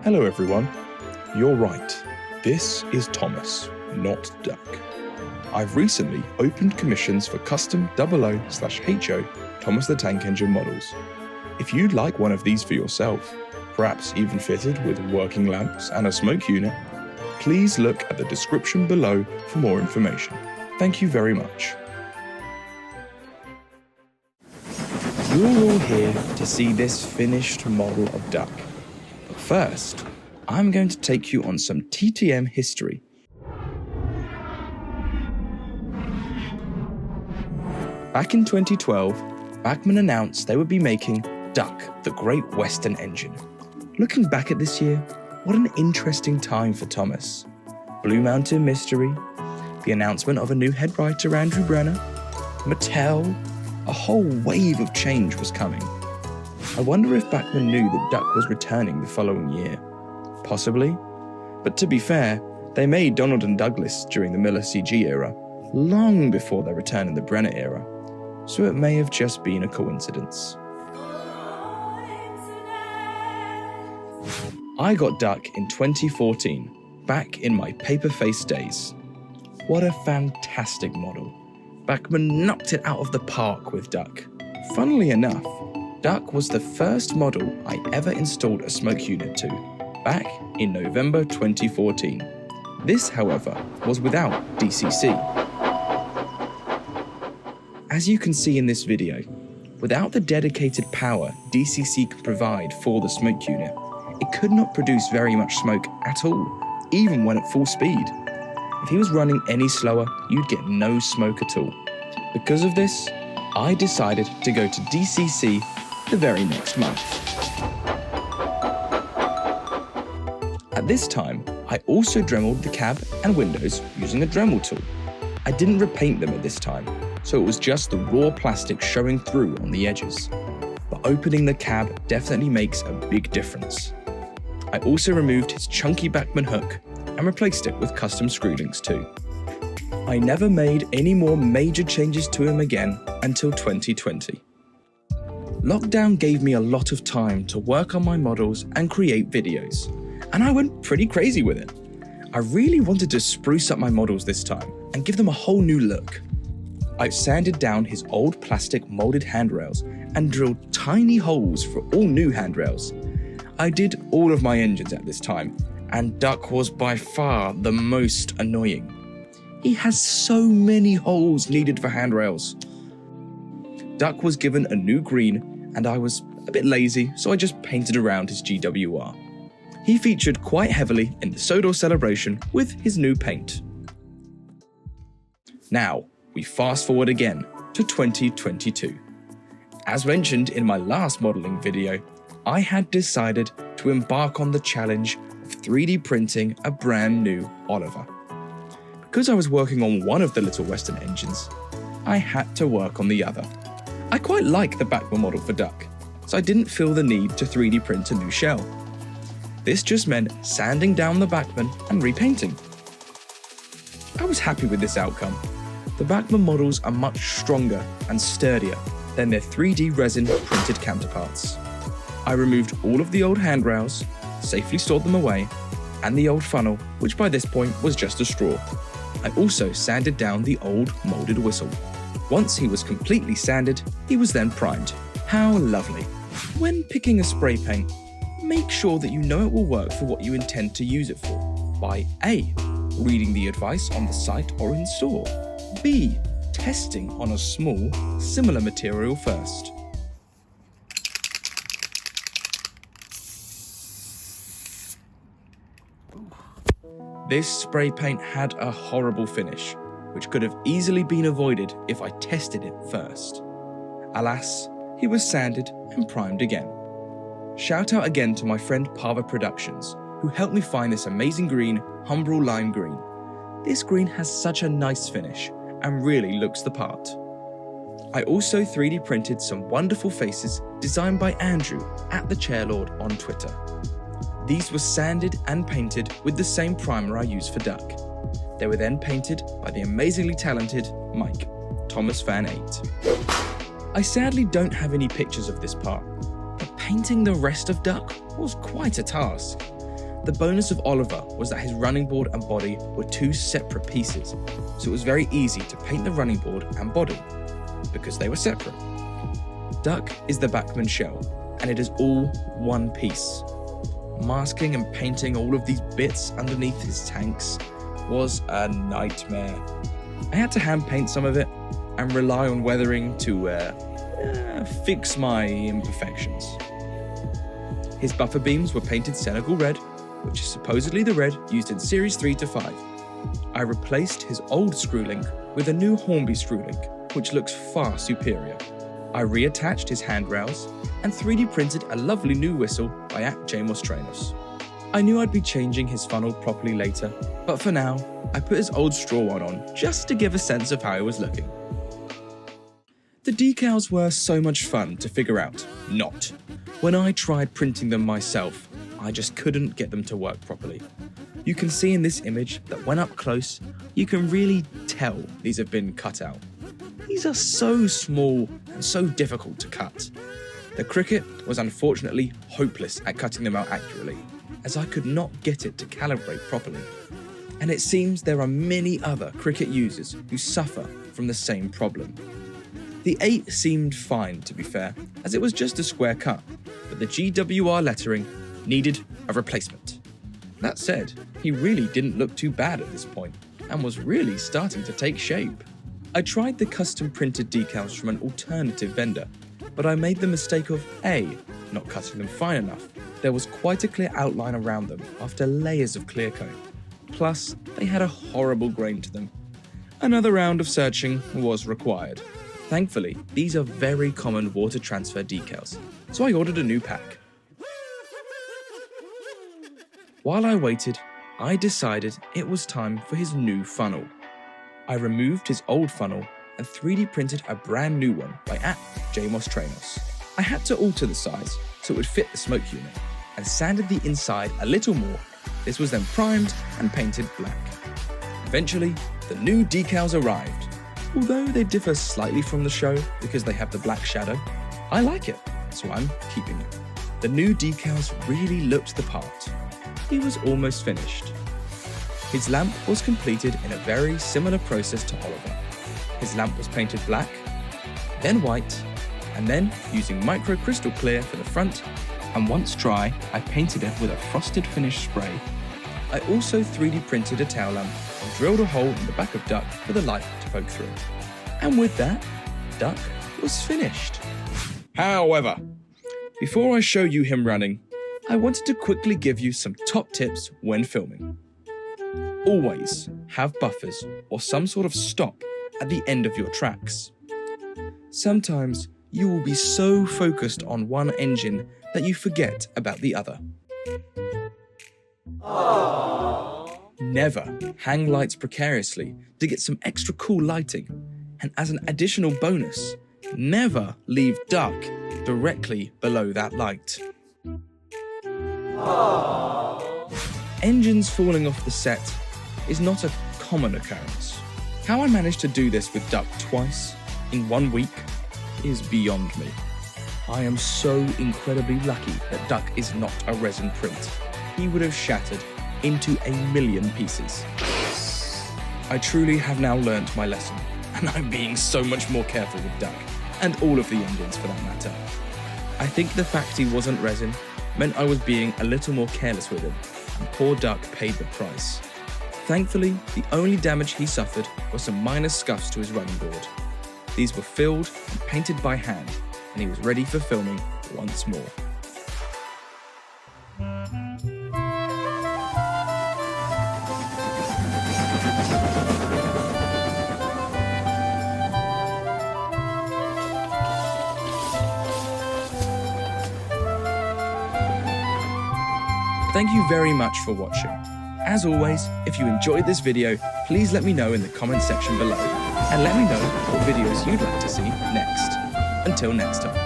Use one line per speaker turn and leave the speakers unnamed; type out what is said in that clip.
Hello everyone. You're right. This is Thomas, not Duck. I've recently opened commissions for custom 00/HO Thomas the Tank Engine models. If you'd like one of these for yourself, perhaps even fitted with working lamps and a smoke unit, please look at the description below for more information. Thank you very much. You're all here to see this finished model of Duck. But first, I'm going to take you on some TTM history. Back in 2012, Bachman announced they would be making Duck, the Great Western Engine. Looking back at this year, what an interesting time for Thomas. Blue Mountain Mystery, the announcement of a new head writer, Andrew Brenner, Mattel, a whole wave of change was coming. I wonder if Bachman knew that Duck was returning the following year. Possibly. But to be fair, they made Donald and Douglas during the Miller CG era, long before their return in the Brenner era, so it may have just been a coincidence. I got Duck in 2014, back in my paper-face days. What a fantastic model. Bachman knocked it out of the park with Duck. Funnily enough, Duck was the first model I ever installed a smoke unit to, back in November 2014. This, however, was without DCC. As you can see in this video, without the dedicated power DCC can provide for the smoke unit, it could not produce very much smoke at all, even when at full speed. If he was running any slower, you'd get no smoke at all. Because of this, I decided to go to DCC the very next month. At this time, I also dremeled the cab and windows using a Dremel tool. I didn't repaint them at this time, so it was just the raw plastic showing through on the edges. But opening the cab definitely makes a big difference. I also removed his chunky Bachman hook and replaced it with custom screw links too. I never made any more major changes to him again until 2020. Lockdown gave me a lot of time to work on my models and create videos, and I went pretty crazy with it. I really wanted to spruce up my models this time and give them a whole new look. I sanded down his old plastic molded handrails and drilled tiny holes for all new handrails. I did all of my engines at this time, and Duck was by far the most annoying. He has so many holes needed for handrails. Duck was given a new green, and I was a bit lazy, so I just painted around his GWR. He featured quite heavily in the Sodor celebration with his new paint. Now, we fast forward again to 2022. As mentioned in my last modelling video, I had decided to embark on the challenge of 3D printing a brand new Oliver. Because I was working on one of the Little Western engines, I had to work on the other. I quite like the Bachman model for Duck, so I didn't feel the need to 3D print a new shell. This just meant sanding down the Bachman and repainting. I was happy with this outcome. The Bachman models are much stronger and sturdier than their 3D resin printed counterparts. I removed all of the old handrails, safely stored them away, and the old funnel, which by this point was just a straw. I also sanded down the old molded whistle. Once he was completely sanded, he was then primed. How lovely. When picking a spray paint, make sure that you know it will work for what you intend to use it for by A, reading the advice on the site or in store, B, testing on a small, similar material first. This spray paint had a horrible finish, which could have easily been avoided if I tested it first. Alas, he was sanded and primed again. Shout out again to my friend Pava Productions, who helped me find this amazing green, Humbrol Lime Green. This green has such a nice finish and really looks the part. I also 3D printed some wonderful faces designed by Andrew at the Chairlord on Twitter. These were sanded and painted with the same primer I used for Duck. They were then painted by the amazingly talented Mike, Thomas Fan 8. I sadly don't have any pictures of this part, but painting the rest of Duck was quite a task. The bonus of Oliver was that his running board and body were two separate pieces, so it was very easy to paint the running board and body, because they were separate. Duck is the Bachmann shell, and it is all one piece. Masking and painting all of these bits underneath his tanks was a nightmare. I had to hand paint some of it and rely on weathering to fix my imperfections. His buffer beams were painted Senegal red, which is supposedly the red used in Series 3 to 5. I replaced his old screw link with a new Hornby screw link, which looks far superior. I reattached his handrails and 3D printed a lovely new whistle by @JamosTrainos. I knew I'd be changing his funnel properly later, but for now, I put his old straw one on just to give a sense of how it was looking. The decals were so much fun to figure out. Not. When I tried printing them myself, I just couldn't get them to work properly. You can see in this image that when up close, you can really tell these have been cut out. These are so small and so difficult to cut. The Cricut was unfortunately hopeless at cutting them out accurately, as I could not get it to calibrate properly. And it seems there are many other Cricut users who suffer from the same problem. The 8 seemed fine, to be fair, as it was just a square cut, but the GWR lettering needed a replacement. That said, he really didn't look too bad at this point, and was really starting to take shape. I tried the custom printed decals from an alternative vendor, but I made the mistake of A, not cutting them fine enough. There was quite a clear outline around them after layers of clear coat. Plus, they had a horrible grain to them. Another round of searching was required. Thankfully, these are very common water transfer decals, so I ordered a new pack. While I waited, I decided it was time for his new funnel. I removed his old funnel and 3D printed a brand new one by @JamosTrainos. I had to alter the size so it would fit the smoke unit, and sanded the inside a little more. This was then primed and painted black. Eventually, the new decals arrived. Although they differ slightly from the show because they have the black shadow, I like it, so I'm keeping it. The new decals really looked the part. He was almost finished. His lamp was completed in a very similar process to Oliver. His lamp was painted black, then white, and then using micro crystal clear for the front, and once dry, I painted it with a frosted finish spray. I also 3D printed a tail lamp and drilled a hole in the back of Duck for the light to poke through. And with that, Duck was finished. However, before I show you him running, I wanted to quickly give you some top tips when filming. Always have buffers or some sort of stop at the end of your tracks. Sometimes you will be so focused on one engine that you forget about the other. Aww. Never hang lights precariously to get some extra cool lighting. And as an additional bonus, never leave Duck directly below that light. Aww. Engines falling off the set is not a common occurrence. How I managed to do this with Duck twice in 1 week is beyond me. I am so incredibly lucky that Duck is not a resin print. He would have shattered into 1,000,000 pieces. I truly have now learnt my lesson, and I'm being so much more careful with Duck, and all of the engines for that matter. I think the fact he wasn't resin meant I was being a little more careless with him, and poor Duck paid the price. Thankfully, the only damage he suffered was some minor scuffs to his running board. These were filled and painted by hand, and he was ready for filming once more. Thank you very much for watching. As always, if you enjoyed this video, please let me know in the comment section below, and let me know what videos you'd like to see next. Until next time.